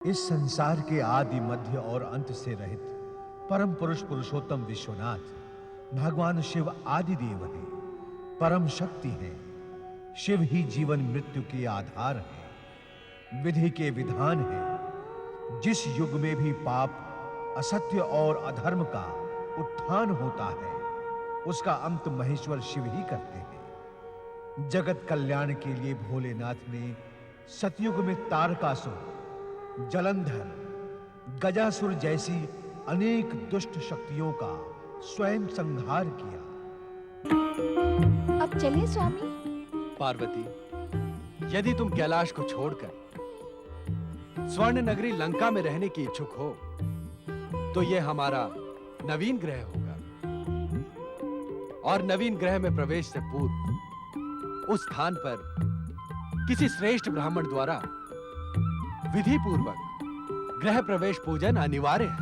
इस संसार के आदि मध्य और अंत से रहित परम पुरुष पुरुषोत्तम विश्वनाथ भगवान शिव आदि देव हैं, परम शक्ति हैं। शिव ही जीवन मृत्यु के आधार हैं, विधि के विधान हैं। जिस युग में भी पाप, असत्य और अधर्म का उत्थान होता है, उसका अंत महेश्वर शिव ही करते हैं। जगत कल्याण के लिए भोलेनाथ ने सतयुग में तारकासुर, जलंधर, गजासुर जैसी अनेक दुष्ट शक्तियों का स्वयं संहार किया। अब चलें स्वामी। पार्वती, यदि तुम कैलाश को छोड़कर स्वर्ण नगरी लंका में रहने की इच्छुक हो, तो यह हमारा नवीन ग्रह होगा। और नवीन ग्रह में प्रवेश से पूर्व उस स्थान पर किसी श्रेष्ठ ब्राह्मण द्वारा विधि पूर्वक गृह प्रवेश पूजन अनिवार्य है।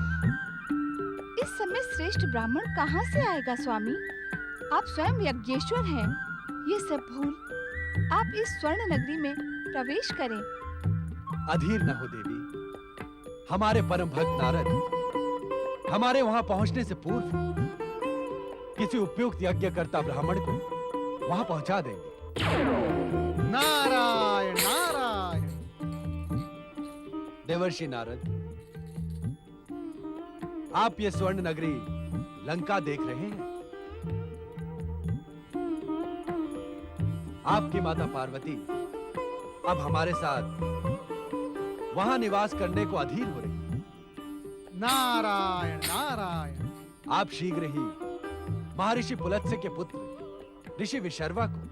इस समय श्रेष्ठ ब्राह्मण कहाँ से आएगा स्वामी? आप स्वयं यज्ञेश्वर हैं। ये सब भूल आप इस स्वर्ण नगरी में प्रवेश करें। अधीर न हो देवी। हमारे परम भक्त नारद हमारे वहां पहुंचने से पूर्व किसी उपयुक्त यज्ञकर्ता ब्राह्मण को वहां पहुंचा देंगे। नारायण नारायण। देवर्षि नारद, आप ये स्वर्ण नगरी लंका देख रहे हैं। आपकी माता पार्वती अब हमारे साथ वहां निवास करने को अधीर हो रही है। नारायण नारायण। आप शीघ्र ही महर्षि पुलत्स्य के पुत्र ऋषि विशर्वा को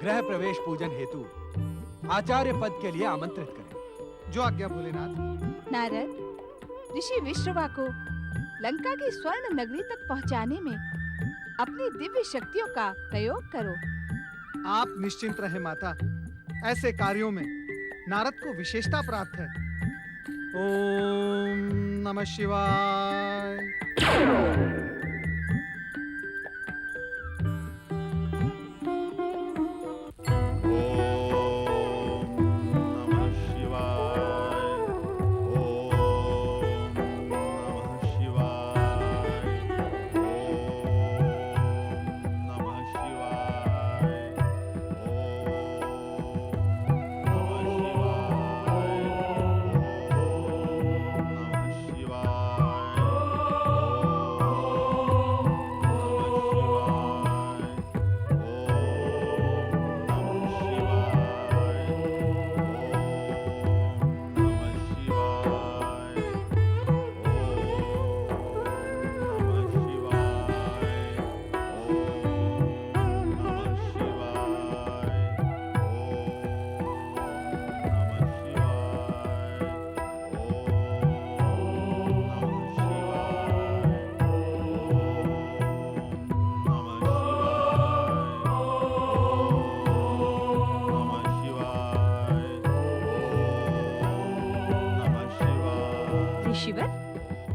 गृह प्रवेश पूजन हेतु आचार्य पद के लिए आमंत्रित करें। जो आज्ञा भोलेनाथ। नारद, ऋषि विश्रवा को लंका की स्वर्ण नगरी तक पहुंचाने में अपनी दिव्य शक्तियों का प्रयोग करो। आप निश्चिंत रहे माता, ऐसे कार्यों में नारद को विशेषता प्राप्त है। ओम नमः शिवाय।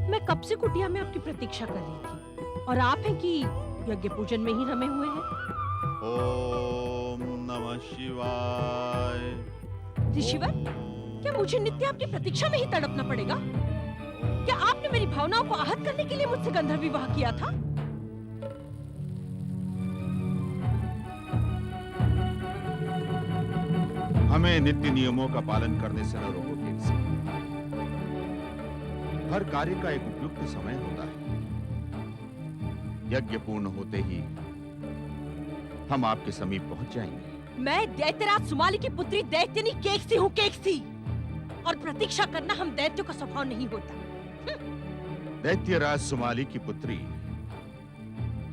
मैं कब से कुटिया में आपकी प्रतीक्षा कर रही थी, और आप हैं कि यज्ञ पूजन में ही रमे हुए हैं। ओम नमः शिवाय। ऋषिवर, क्या मुझे नित्य आपकी प्रतीक्षा में ही तड़पना पड़ेगा? क्या आपने मेरी भावनाओं को आहत करने के लिए मुझसे गंधर्व विवाह किया था? हमें नित्य नियमों का पालन करने से न रोको टेक्सी। हर कार्य का एक उपयुक्त समय होता है। यज्ञ पूर्ण होते ही हम आपके समीप पहुंच जाएंगे। मैं दैत्यराज सुमाली की पुत्री दैत्यनी केकसी हूँ, केकसी। और प्रतीक्षा करना हम दैत्यों का स्वभाव नहीं होता। दैत्यराज सुमाली की पुत्री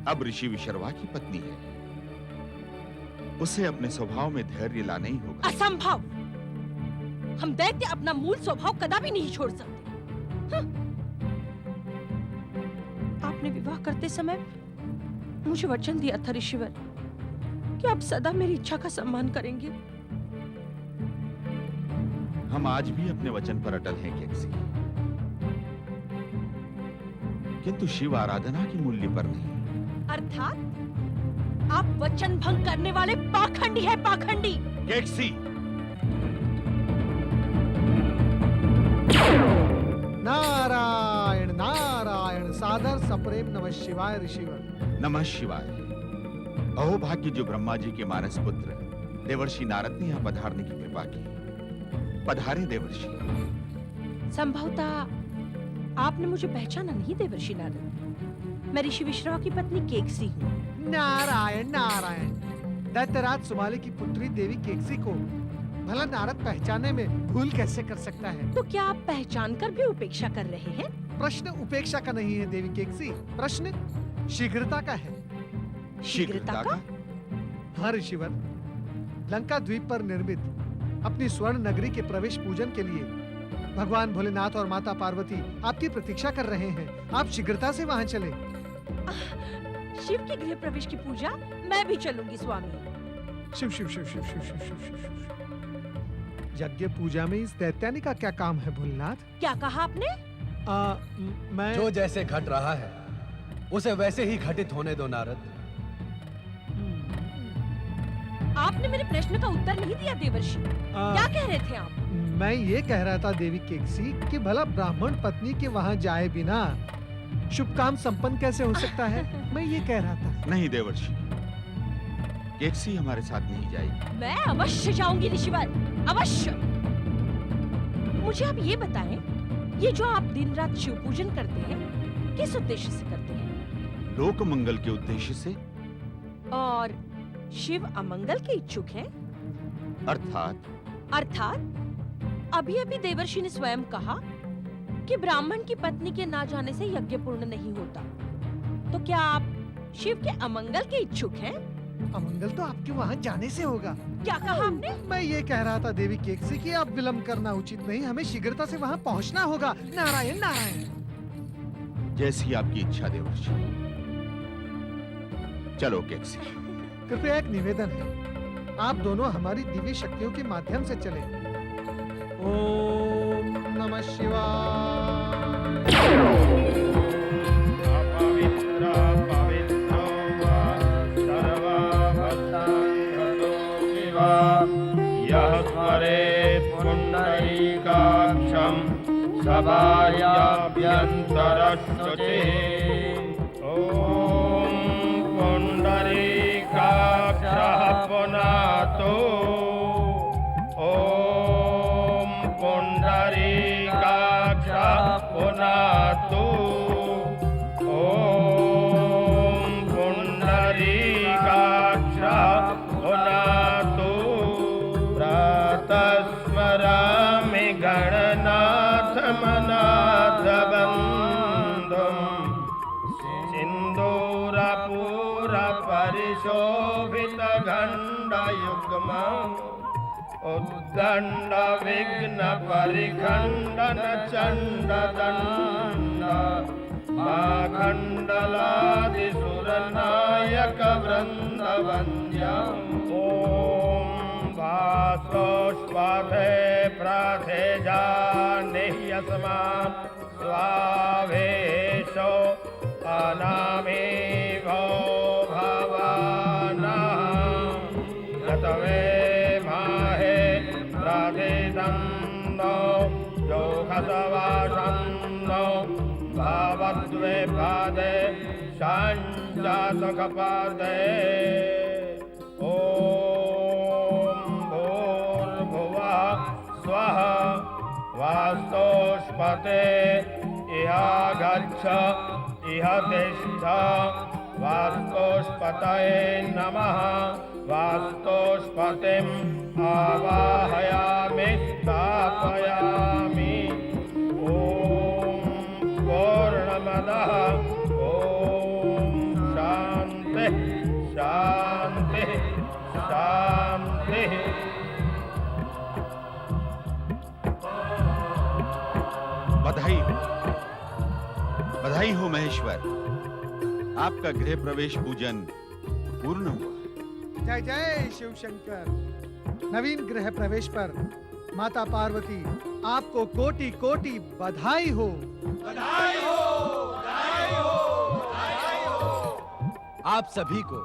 अब ऋषि विशर्वा की पत्नी है। उसे अपने स्वभाव में धैर्य लाना ही होगा। असंभव। हम दैत्य अपना मूल स्वभाव कदापि नहीं छोड़ सकते। आपने विवाह करते समय मुझे वचन दिया था ऋषिवर कि आप सदा मेरी इच्छा का सम्मान करेंगे। हम आज भी अपने वचन पर अटल हैं केकसी, किंतु शिव आराधना की मूल्य पर नहीं। अर्थात आप वचन भंग करने वाले पाखंडी हैं, पाखंडी। केकसी, प्रेम नमः शिवाय ऋषिवर। नमः शिवाय। अहो भाग्य जो ब्रह्मा जी के मानस पुत्र देवर्षि नारद ने यहाँ पधारने की कृपा की। पधारे देवर्षि। संभवतः आपने मुझे पहचाना नहीं देवर्षि नारद। मैं ऋषि विश्रवा की पत्नी केकसी हूँ। नारायण नारायण। दैत्यराज सुमाली की पुत्री देवी केकसी को भला नारद पहचाने में भूल कैसे कर सकता है? तो क्या आप पहचान कर भी उपेक्षा कर रहे हैं? प्रश्न उपेक्षा का नहीं है देवी केकसी, प्रश्न शीघ्रता का है। शीघ्रता का? हाँ ऋषिवर, लंका द्वीप पर निर्मित अपनी स्वर्ण नगरी के प्रवेश पूजन के लिए भगवान भोलेनाथ और माता पार्वती आपकी प्रतीक्षा कर रहे हैं। आप शीघ्रता से वहां चले। शिव के गृह प्रवेश की पूजा मैं भी चलूंगी स्वामी। शिव शिव शिव शिव शिव शिव शिव शिव शिव। यज्ञ पूजा में इस दैत्यानी का क्या काम है भोलेनाथ? क्या कहा आपने? मैं जो जैसे घट रहा है उसे वैसे ही घटित होने दो नारद। आपने मेरे प्रश्न का उत्तर नहीं दिया देवर्षि। क्या कह रहे थे आप? मैं ये कह रहा था देवी केकसी कि भला ब्राह्मण पत्नी के वहां जाए बिना शुभ काम संपन्न कैसे हो सकता है? मैं ये कह रहा था। नहीं देवर्षि, केकसी हमारे साथ नहीं जाएगी। मैं अवश्य जाऊंगी ऋषिवर, अवश्य। मुझे आप ये बताएं, ये जो आप दिन रात शिव पूजन करते हैं किस उद्देश्य से करते हैं? लोक मंगल के उद्देश्य से। और शिव अमंगल के इच्छुक हैं? अर्थात अभी अभी देवर्षि ने स्वयं कहा कि ब्राह्मण की पत्नी के ना जाने से यज्ञ पूर्ण नहीं होता। तो क्या आप शिव के अमंगल के इच्छुक हैं? अमंगल तो आपके वहां जाने से होगा। क्या कहा आपने? मैं ये कह रहा था देवी केकसी कि अब विलंब करना उचित नहीं, हमें शीघ्रता से वहां पहुंचना होगा। नारायण नारायण। जैसी आपकी इच्छा देवर्षि। चलो केकसी। कृपया एक निवेदन है, आप दोनों हमारी दिव्य शक्तियों के माध्यम से चले। ओम नमः शिवाय। यः स्मरेत् पुण्डरीकाक्षं सभायाभ्यन्तरश्रुचिः। ॐ पुण्डरीकाक्षः पुनातु। ॐ पुण्डरीकाक्षः पुनातु। ॐ पुण्डरीकाक्षः पुनातु। प्रातस्मरामि गणनाथमनाथबन्धुम् सिन्दूरपूरपरिशोभितखण्डयुग्मम् उद्दण्डविघ्नपरिखण्डन चण्डदण्ड माखण्डलादिसुरनायकवृन्दवन्द्यम्। ॐ वासोष्पथे प्राथेजानिह्यस्मान् स्वावेशो अनामेवो भवानः यतवे माहे प्रतिदन्नो योगसवासन्नो भावद्वेपादे शाञ्चासुखपादे। ॐ भूर्भुवः स्वः वास्तोष्पते इह गच्छ इह तिष्ठ। वास्तोष्पतये नमः। वास्तोष्पतिम् आवाहयामि स्थापयामि। ॐ पूर्णमदः। ॐ शान्तिः शान्तिः शान्तिः। बधाई हो महेश्वर, आपका गृह प्रवेश पूजन पूर्ण हुआ। जय जय शिव शंकर। नवीन गृह प्रवेश पर माता पार्वती आपको कोटि कोटि बधाई हो। बधाई हो, बधाई हो, बधाई हो। आप सभी को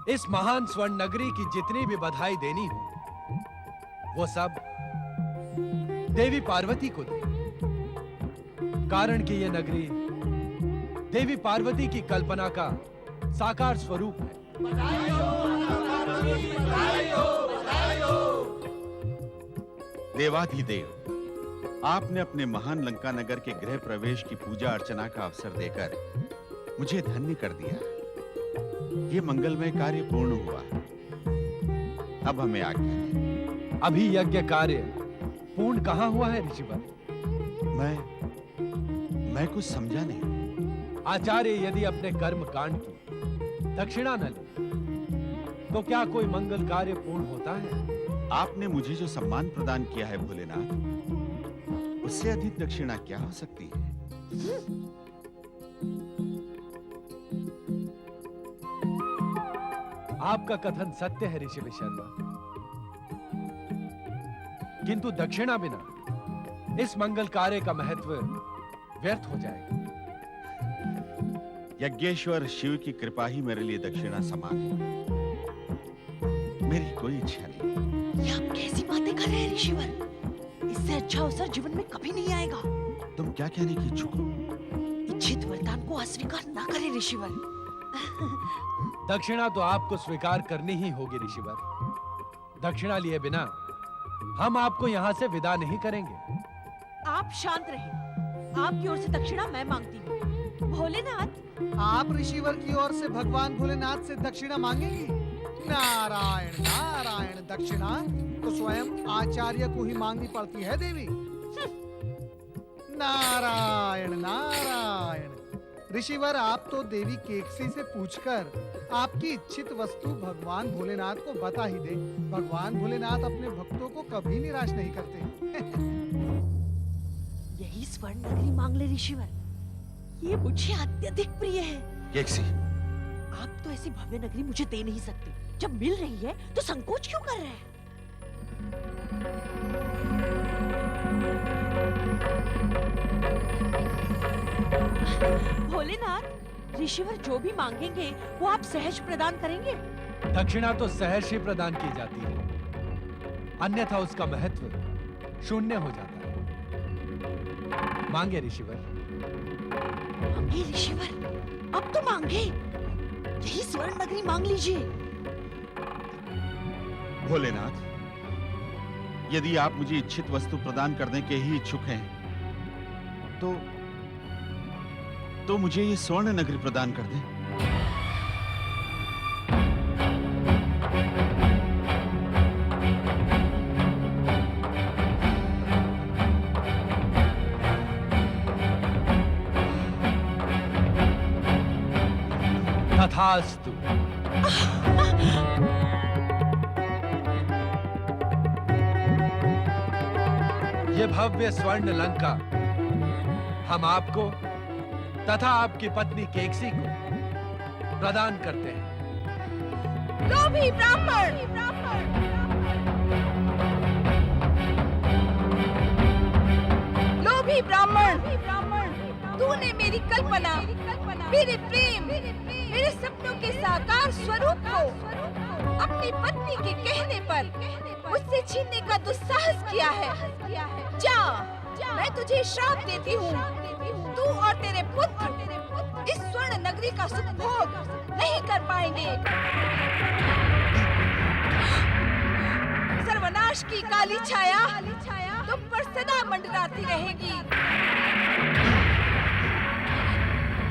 इस महान स्वर्ण नगरी की जितनी भी बधाई देनी हो वो सब देवी पार्वती को दे। कारण कि ये नगरी देवी पार्वती की कल्पना का साकार स्वरूप है। देवाधिदेव, आपने अपने महान लंका नगर के गृह प्रवेश की पूजा अर्चना का अवसर देकर मुझे धन्य कर दिया। ये मंगलमय कार्य पूर्ण हुआ। अब हमें आज्ञा दें। अभी यज्ञ कार्य पूर्ण कहाँ हुआ है ऋषिवर? मैं कुछ समझा नहीं। आचार्य यदि अपने कर्म कांड की दक्षिणा न ले तो क्या कोई मंगल कार्य पूर्ण होता है? आपने मुझे जो सम्मान प्रदान किया है भोलेनाथ, उससे अधिक दक्षिणा क्या हो सकती है? आपका कथन सत्य है ऋषि विशर्मा, किंतु दक्षिणा बिना इस मंगल कार्य का महत्व व्यर्थ हो जाएगा। यज्ञेश्वर शिव की कृपा ही मेरे लिए दक्षिणा समान है। मेरी कोई इच्छा नहीं। ये आप कैसी बातें कर रहे हैं ऋषिवर? इससे अच्छा अवसर जीवन में कभी नहीं आएगा। तुम क्या कहने की इच्छुक हो? इच्छित वरदान को अस्वीकार ना करें ऋषिवर। दक्षिणा तो आपको स्वीकार करनी ही होगी ऋषिवर। दक्षिणा लिए बिना हम आपको यहाँ से विदा नहीं करेंगे। आप शांत रहिए। आपकी ओर से दक्षिणा मैं मांगती हूँ। भोलेनाथ, आप ऋषिवर की ओर से भगवान भोलेनाथ से दक्षिणा मांगेंगी? नारायण नारायण, दक्षिणा तो स्वयं आचार्य को ही मांगनी पड़ती है देवी। नारायण नारायण। ऋषिवर, आप तो देवी केकसी से पूछकर आपकी इच्छित वस्तु भगवान भोलेनाथ को बता ही दे। भगवान भोलेनाथ अपने भक्तों को कभी निराश नहीं करते। यही स्वर्ण नगरी मांग ले ऋषिवर। ये मुझे अत्यधिक प्रिय है। केकसी, आप तो ऐसी भव्य नगरी मुझे दे नहीं सकते। जब मिल रही है तो संकोच क्यों कर रहे हैं? भोलेनाथ, ऋषिवर जो भी मांगेंगे वो आप सहज प्रदान करेंगे? दक्षिणा तो सहर्ष ही प्रदान की जाती है, अन्यथा उसका महत्व शून्य हो जाता है। मांगे ऋषिवर। मांगे ऋषिवर, अब तो मांगे। यही स्वर्ण नगरी मांग लीजिए। भोलेनाथ, यदि आप मुझे इच्छित वस्तु प्रदान करने के ही इच्छुक हैं, तो मुझे ये स्वर्ण नगरी प्रदान कर दें। तथास्तु। ये भव्य स्वर्ण लंका हम आपको तथा आपकी पत्नी केकसी को प्रदान करते हैं। लोभी ब्राह्मण! लोभी ब्राह्मण! तूने मेरी कल्पना, मेरे प्रेम, मेरे सपनों के साकार स्वरूप को अपनी पत्नी के कहने पर मुझसे छीनने का दुस्साहस किया है। जा, मैं तुझे श्राप देती हूँ। तू और तेरे पुत्र इस स्वर्ण नगरी का सुख भोग नहीं कर पाएंगे। सर्वनाश की काली छाया तुम पर सदा मंडराती रहेगी।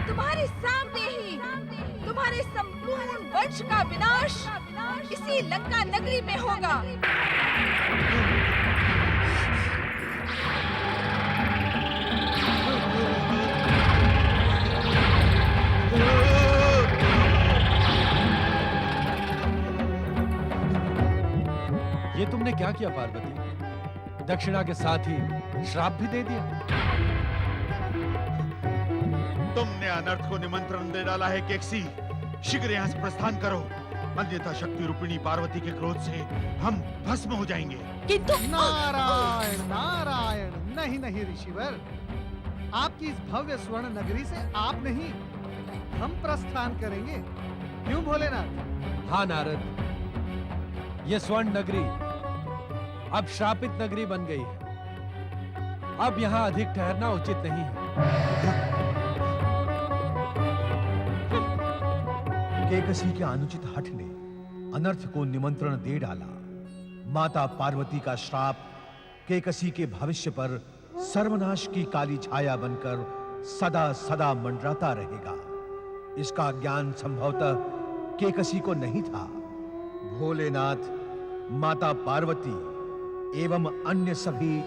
तुम्हारे सामने ही तुम्हारे संपूर्ण वंश का विनाश इसी लंका नगरी में होगा। ये तुमने क्या किया पार्वती? दक्षिणा के साथ ही श्राप भी दे दिया। तुमने अनर्थ को निमंत्रण दे डाला है केकसी। शीघ्र यहाँ से प्रस्थान करो, अन्यथा शक्ति रूपिणी पार्वती के क्रोध से हम भस्म हो जाएंगे। किंतु नारायण नारायण, नहीं नहीं ऋषिवर, आपकी इस भव्य स्वर्ण नगरी से आप नहीं, हम प्रस्थान करेंगे। क्यों भोलेनाथ? हाँ नारद, ये स्वर्ण नगरी अब श्रापित नगरी बन गई है। अब यहाँ अधिक ठहरना उचित नहीं है। केकसी के अनुचित हठ ने अनर्थ को निमंत्रण दे डाला। माता पार्वती का श्राप केकसी के भविष्य पर सर्वनाश की काली छाया बनकर सदा सदा मंडराता रहेगा। इसका ज्ञान संभवतः केकसी को नहीं था। भोलेनाथ, माता पार्वती एवं अन्य सभी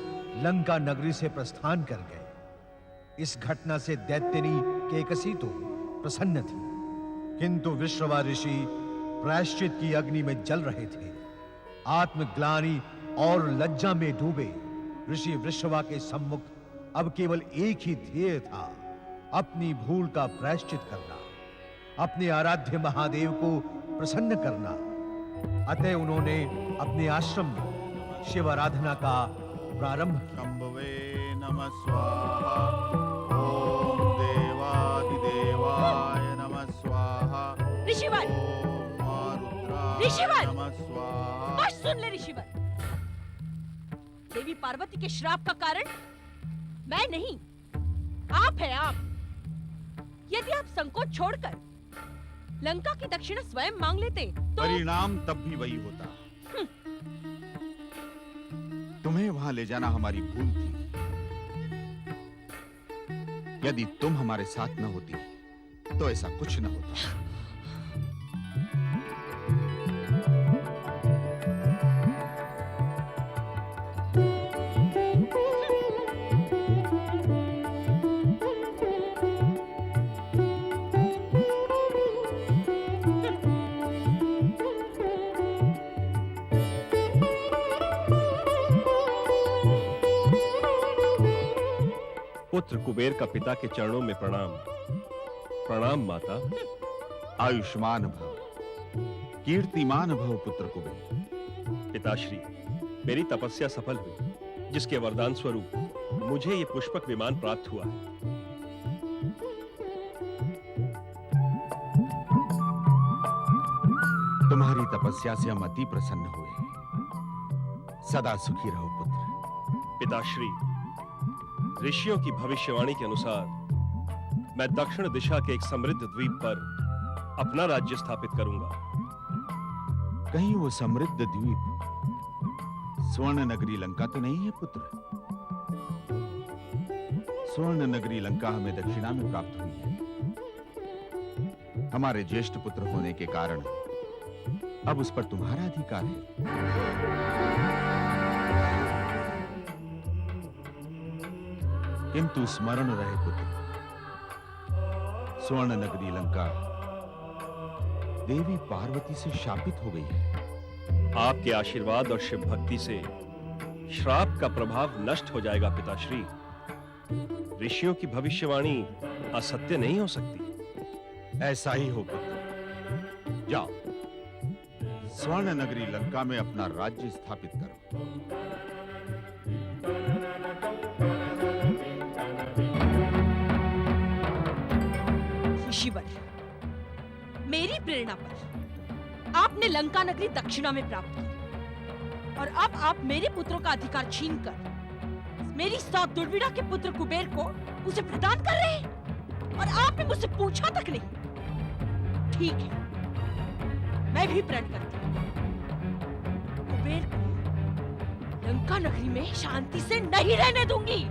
लंका नगरी से प्रस्थान कर गए। इस घटना से दैत्यनी केकसी तो प्रसन्न थी, किंतु विश्रवा ऋषि प्रायश्चित की अग्नि में जल रहे थे। आत्मग्लानि और लज्जा में डूबे ऋषि विश्रवा के सम्मुख अब केवल एक ही ध्येय था, अपनी भूल का प्रायश्चित करना, अपने आराध्य महादेव को प्रसन्न करना। अतः उन्होंने अपने आश्रम में शिव आराधना का प्रारंभ किया। शंभवे नमः स्वाहा, ओम देवादिदेवाय नमः स्वाहा, ऋषिवर, ओम आरुद्राय ऋषिवर! नमः स्वाहा। बस सुन ले ऋषिवर, देवी पार्वती के श्राप का कारण मैं नहीं, आप है आप। यदि आप संकोच छोड़कर लंका की दक्षिणा स्वयं मांग लेते तो परिणाम तब भी वही होता। तुम्हें वहां ले जाना हमारी भूल थी। यदि तुम हमारे साथ न होती तो ऐसा कुछ न होता। पुत्र कुबेर का पिता के चरणों में प्रणाम। प्रणाम माता। आयुष्मान भव, कीर्तिमान भव पुत्र कुबेर। पिताश्री, मेरी तपस्या सफल हुई, जिसके वरदान स्वरूप मुझे ये पुष्पक विमान प्राप्त हुआ है। तुम्हारी तपस्या से हम अति प्रसन्न हुए। सदा सुखी रहो पुत्र। पिताश्री, ऋषियों की भविष्यवाणी के अनुसार मैं दक्षिण दिशा के एक समृद्ध द्वीप पर अपना राज्य स्थापित करूंगा। कहीं वो समृद्ध द्वीप स्वर्ण नगरी लंका तो नहीं है पुत्र? स्वर्ण नगरी लंका हमें दक्षिणा में प्राप्त हुई है। हमारे ज्येष्ठ पुत्र होने के कारण अब उस पर तुम्हारा अधिकार है। किंतु स्मरण रहे पुत्र, स्वर्ण नगरी लंका देवी पार्वती से शापित हो गई है। आपके आशीर्वाद और शिव भक्ति से श्राप का प्रभाव नष्ट हो जाएगा पिताश्री। ऋषियों की भविष्यवाणी असत्य नहीं हो सकती। ऐसा ही हो पुत्र। जाओ, स्वर्ण नगरी लंका में अपना राज्य स्थापित करो। ऋषिवर, मेरी प्रेरणा पर आपने लंका नगरी दक्षिणा में प्राप्त की और अब आप मेरे पुत्रों का अधिकार छीनकर मेरी सौत दुर्विड़ा के पुत्र कुबेर को उसे प्रदान कर रहे हैं और आपने मुझसे पूछा तक नहीं। ठीक है, मैं भी प्रण करती हूँ, कुबेर को लंका नगरी में शांति से नहीं रहने दूंगी।